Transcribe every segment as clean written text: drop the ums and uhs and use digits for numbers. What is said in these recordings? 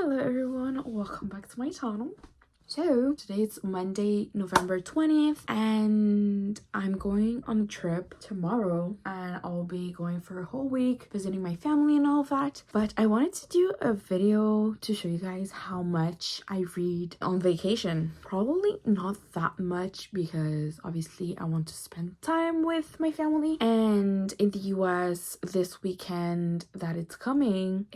Hello everyone, welcome back to my channel. So today it's Monday, November 20th, and I'm going on a trip tomorrow, and I'll be going for a whole week visiting my family and all of that. But I wanted to do a video to show you guys how much I read on vacation. Probably not that much because obviously I want to spend time with my family, and in the US this weekend that it's coming,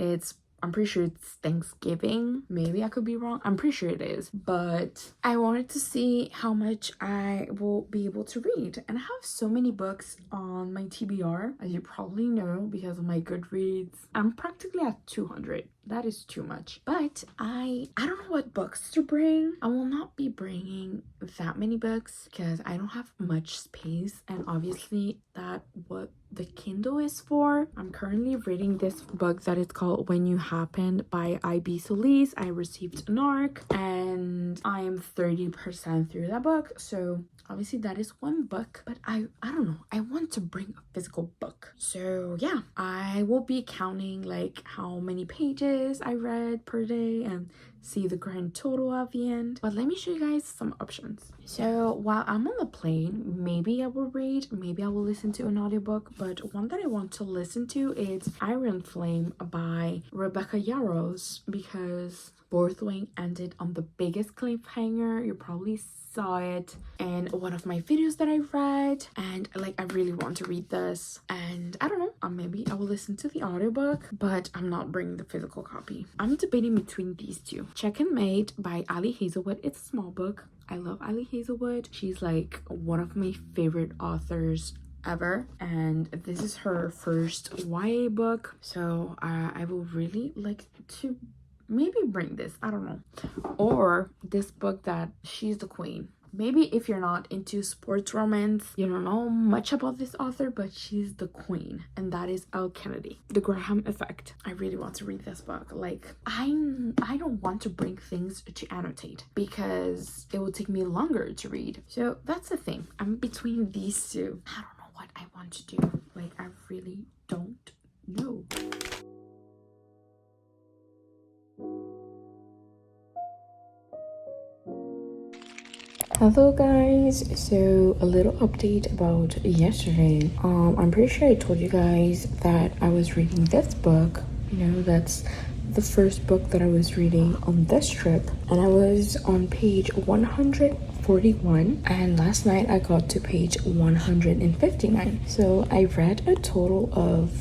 I'm pretty sure it's Thanksgiving. Maybe I could be wrong. I'm pretty sure it is. But I wanted to see how much I will be able to read. And I have so many books on my TBR, as you probably know, because of my Goodreads. I'm practically at 200. That is too much. But I don't know what books to bring. I will not be bringing that many books because I don't have much space. And obviously that what the Kindle is for. I'm currently reading this book that is called When You Happened by I.B. Solis. I received an ARC and I am 30% through that book. So obviously that is one book, but I don't know. I want to bring a physical book. So yeah, I will be counting like how many pages I read per day and see the grand total at the end. But let me show you guys some options. So while I'm on the plane, maybe I will read, maybe I will listen to an audiobook, but one that I want to listen to is Iron Flame by Rebecca Yarros, because Fourth Wing ended on the biggest cliffhanger. You probably saw it in one of my videos that I read, and like I really want to read this, and I don't know, maybe I will listen to the audiobook, but I'm not bringing the physical copy. I'm debating between these two. Check and Mate by Ali Hazelwood. It's a small book. I love Ali Hazelwood. She's like one of my favorite authors ever, and this is her first YA book, so I will really like to maybe bring this, I don't know, or this book that She's the Queen. Maybe if you're not into sports romance, you don't know much about this author, but she's the queen, and that is Elle Kennedy. The Graham Effect. I really want to read this book. Like, I don't want to bring things to annotate because it will take me longer to read. So that's the thing. I'm between these two. I don't know what I want to do. Like, I really don't know. Hello guys, so a little update about yesterday. I'm pretty sure I told you guys that I was reading this book. You know, that's the first book that I was reading on this trip, and I was on page 141, and last night I got to page 159. So I read a total of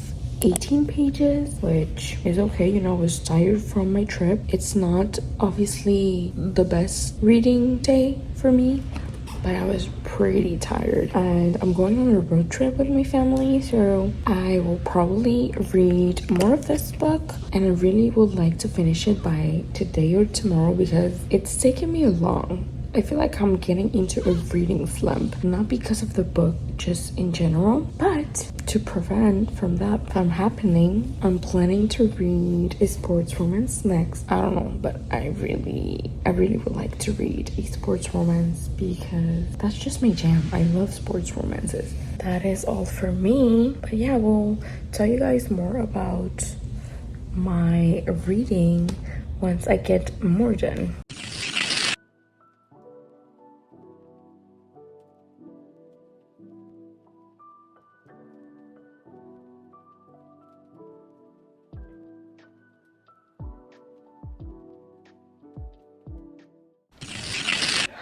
18 pages, which is okay. You know, I was tired from my trip. It's not obviously the best reading day for me, but I was pretty tired, and I'm going on a road trip with my family, so I will probably read more of this book, and I really would like to finish it by today or tomorrow because it's taken me long. I feel like I'm getting into a reading slump, not because of the book, just in general, but to prevent from that from happening, I'm planning to read a sports romance next. I don't know, but I really would like to read a sports romance because that's just my jam. I love sports romances. That is all for me, but yeah, we'll tell you guys more about my reading once I get more done.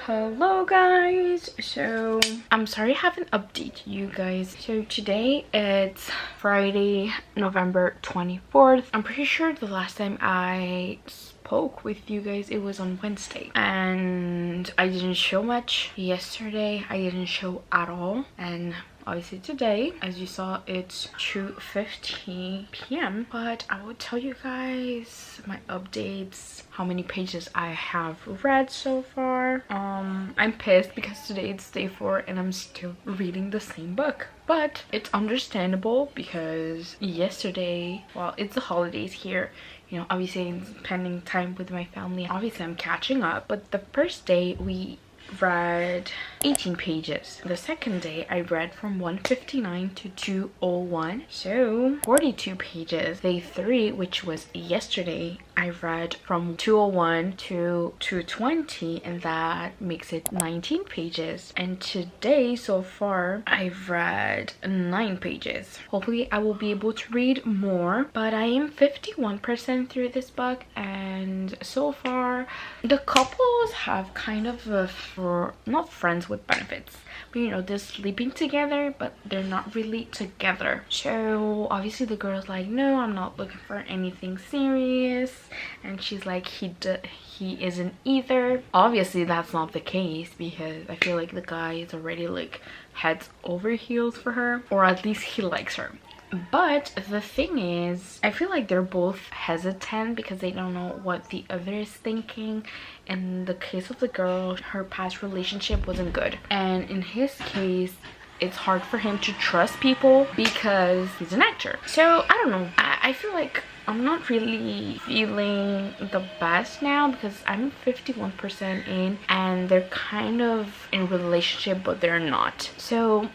Hello guys, so I'm sorry I haven't updated you guys. So today it's Friday, November 24th. I'm pretty sure the last time I spoke with you guys it was on Wednesday, and I didn't show much yesterday. I didn't show at all, and obviously today, as you saw, it's 2:15 p.m. but I will tell you guys my updates, how many pages I have read so far. I'm pissed because today it's day 4 and I'm still reading the same book, but it's understandable because yesterday, well, it's the holidays here, you know, obviously I'm spending time with my family. Obviously I'm catching up, but the first day we read 18 pages. The second day I read from 159 to 201, so 42 pages. Day 3, which was yesterday, I read from 201 to 220, and that makes it 19 pages. And today so far I've read 9 pages. Hopefully I will be able to read more, but I am 51% through this book, and so far the couples have kind of not friends with benefits, but you know, they're sleeping together but they're not really together. So obviously the girl's like, no, I'm not looking for anything serious, and she's like, he isn't either. Obviously that's not the case, because I feel like the guy is already like heads over heels for her, or at least he likes her. But the thing is, I feel like they're both hesitant because they don't know what the other is thinking. In the case of the girl, her past relationship wasn't good, and in his case it's hard for him to trust people because he's an actor. So I don't know, I feel like I'm not really feeling the best now, because I'm 51% in and they're kind of in a relationship but they're not. So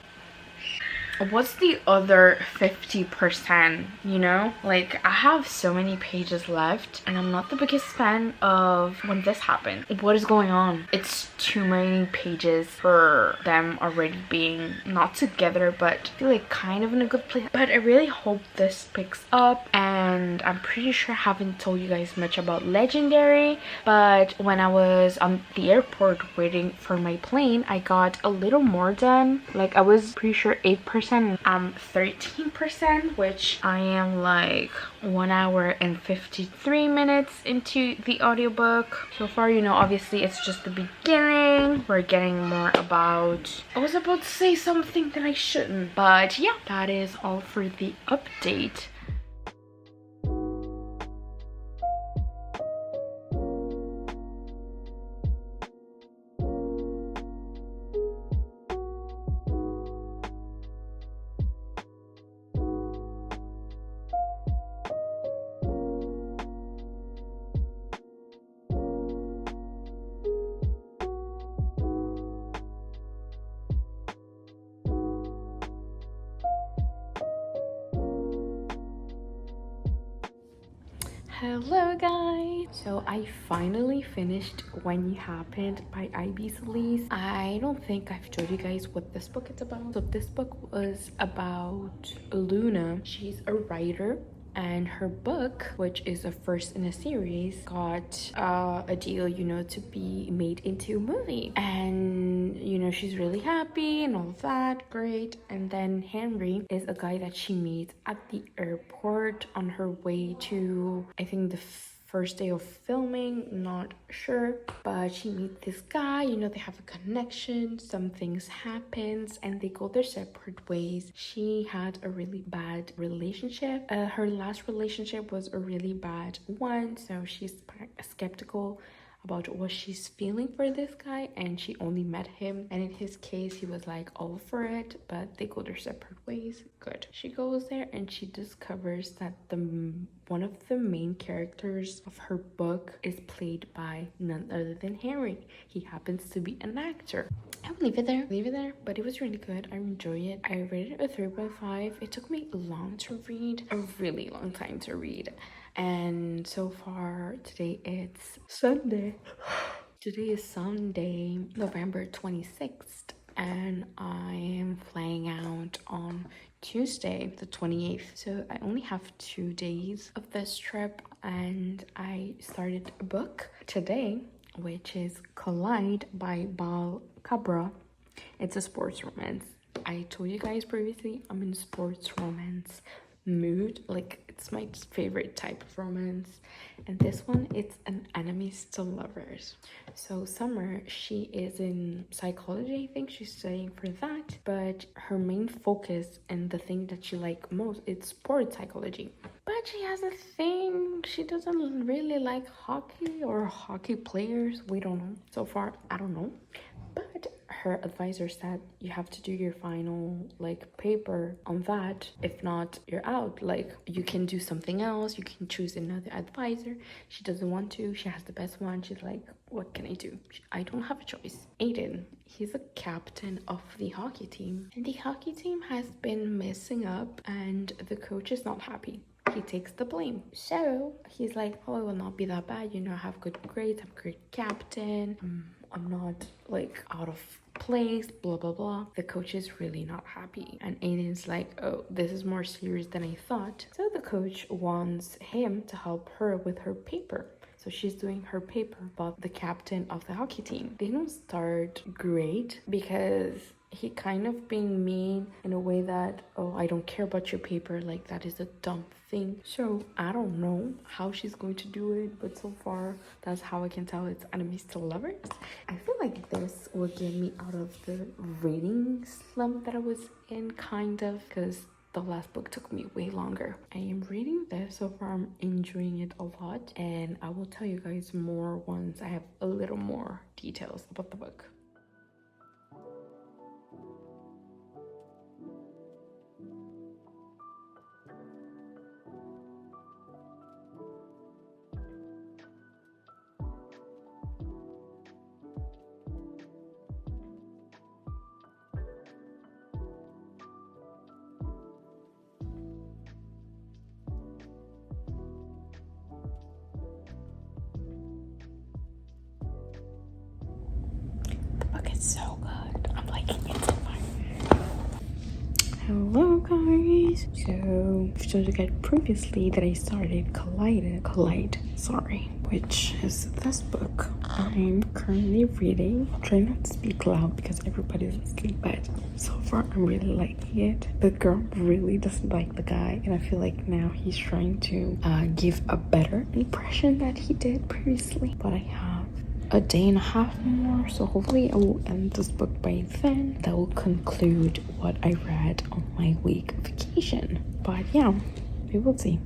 what's the other 50%, you know? Like, I have so many pages left and I'm not the biggest fan of when this happened. What is going on? It's too many pages for them already being not together, but I feel like kind of in a good place. But I really hope this picks up, and I'm pretty sure I haven't told you guys much about Legendary, but when I was on the airport waiting for my plane, I got a little more done. Like, I was pretty sure 8%. I'm 13%, which I am like 1 hour and 53 minutes into the audiobook. So far, you know, obviously it's just the beginning. We're getting more about... I was about to say something that I shouldn't, but yeah, that is all for the update. Hello guys! So I finally finished When You Happened by Ivy Celeste. I don't think I've told you guys what this book is about. So this book was about Luna. She's a writer, and her book, which is a first in a series, got a deal, you know, to be made into a movie. And you know, she's really happy and all of that, great. And then Henry is a guy that she meets at the airport on her way to, I think, the first day of filming, not sure, but she meets this guy, you know, they have a connection, some things happens and they go their separate ways. She had a really bad relationship. Her last relationship was a really bad one, so she's skeptical about what she's feeling for this guy, and she only met him, and in his case he was like all for it, but they go their separate ways. Good. She goes there and she discovers that one of the main characters of her book is played by none other than Henry. He happens to be an actor. I will leave it there, but it was really good. I enjoy it. I rated it a 3.5. It took me long to read, a really long time to read. And so far, today it's Sunday. Today is Sunday, November 26th, and I am flying out on Tuesday, the 28th. So I only have 2 days of this trip, and I started a book today, which is Collide by Bal Cabra. It's a sports romance. I told you guys previously, I'm in sports romance mood. Like, it's my favorite type of romance, and this one, it's an enemies to lovers. So Summer, she is in psychology. I think she's studying for that, but her main focus and the thing that she like most is sports psychology. But she has a thing, she doesn't really like hockey or hockey players. We don't know so far. I don't know, but her advisor said you have to do your final like paper on that. If not, you're out. Like, you can do something else, you can choose another advisor. She doesn't want to. She has the best one. She's like, what can I do? I don't have a choice. Aiden, he's a captain of the hockey team, and the hockey team has been messing up, and the coach is not happy. He takes the blame. So he's like, oh, it will not be that bad. You know, I have good grades. I'm a great captain. I'm not like out of place, blah blah blah. The coach is really not happy, and Aiden's like, oh, this is more serious than I thought. So the coach wants him to help her with her paper. So she's doing her paper about the captain of the hockey team. They don't start great because he kind of being mean in a way that, oh, I don't care about your paper, like that is a dumb thing. So I don't know how she's going to do it, but so far that's how I can tell it's enemies to lovers. I feel like this will get me out of the reading slump that I was in, kind of, because the last book took me way longer. I am reading this so far. I'm enjoying it a lot, and I will tell you guys more once I have a little more details about the book. It's so good. I'm liking it so far. Hello guys. So I showed you guys previously that I started Collide, which is this book I'm currently reading. Try not to speak loud because everybody's asleep, but so far I'm really liking it. The girl really doesn't like the guy, and I feel like now he's trying to give a better impression that he did previously. But I have a day and a half more, so hopefully I will end this book by then. That will conclude what I read on my week vacation. But yeah, we will see.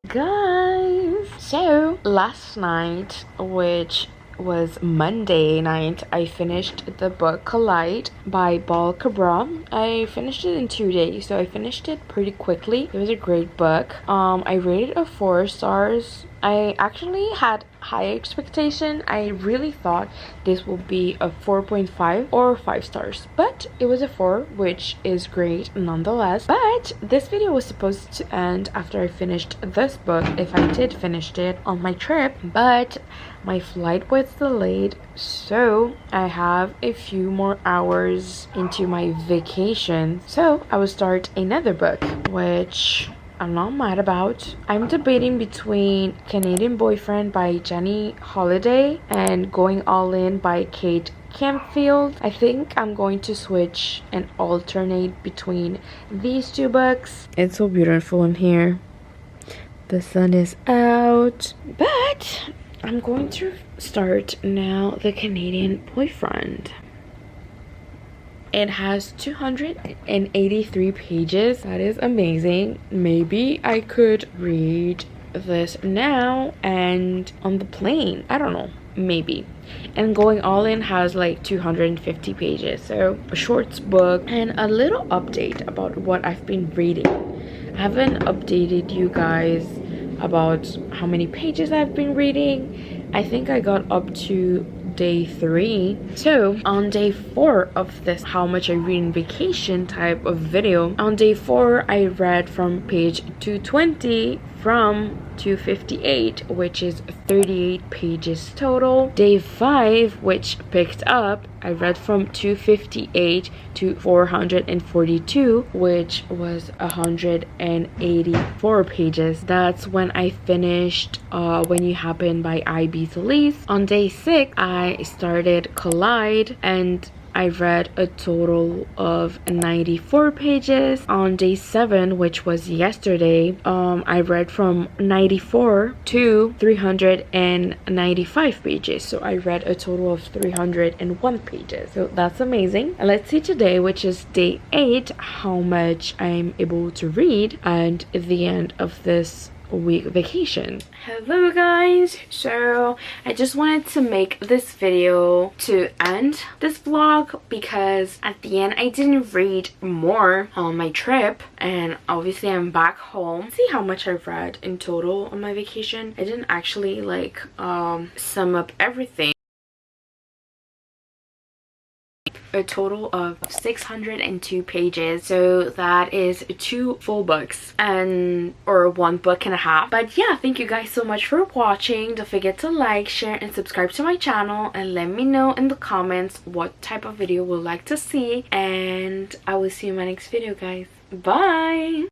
Guys, so last night, which was Monday night, I finished the book Collide by Bal Cabra. I finished it in 2 days, so I finished it pretty quickly. It was a great book. I rated it 4 stars. I actually had high expectation. I really thought this will be a 4.5 or 5 stars, but it was a 4, which is great nonetheless. But this video was supposed to end after I finished this book, if I did finish it on my trip, but my flight was delayed, so I have a few more hours into my vacation, so I will start another book, which I'm not mad about. I'm debating between Canadian Boyfriend by Jenny Holiday and Going All In by Kate Canfield. I think I'm going to switch and alternate between these two books. It's so beautiful in here. The sun is out, but I'm going to start now the Canadian Boyfriend. It has 283 pages. That is amazing. Maybe I could read this now and on the plane. I don't know. Maybe. And Going All In has like 250 pages. So a short book and a little update about what I've been reading. I haven't updated you guys about how many pages I've been reading. I think I got up to day 3. So on day 4 of this how much I read in vacation type of video, on day 4 I read from page 220 from 258, which is 38 pages total. Day 5, which picked up, I read from 258 to 442, which was 184 pages. That's when I finished When You Happen by I.B. Talese. On day 6, I started Collide, and I read a total of 94 pages. On day 7, which was yesterday, I read from 94 to 395 pages. So I read a total of 301 pages. So that's amazing. And let's see today, which is day 8, how much I'm able to read and at the end of this week vacation. Hello guys, so I just wanted to make this video to end this vlog because at the end I didn't read more on my trip, and obviously I'm back home. See how much I read in total on my vacation. I didn't actually like sum up everything. A total of 602 pages, so that is 2 full books or 1 book and a half. But yeah, thank you guys so much for watching. Don't forget to like, share, and subscribe to my channel, and let me know in the comments what type of video you would like to see, and I will see you in my next video, guys. Bye.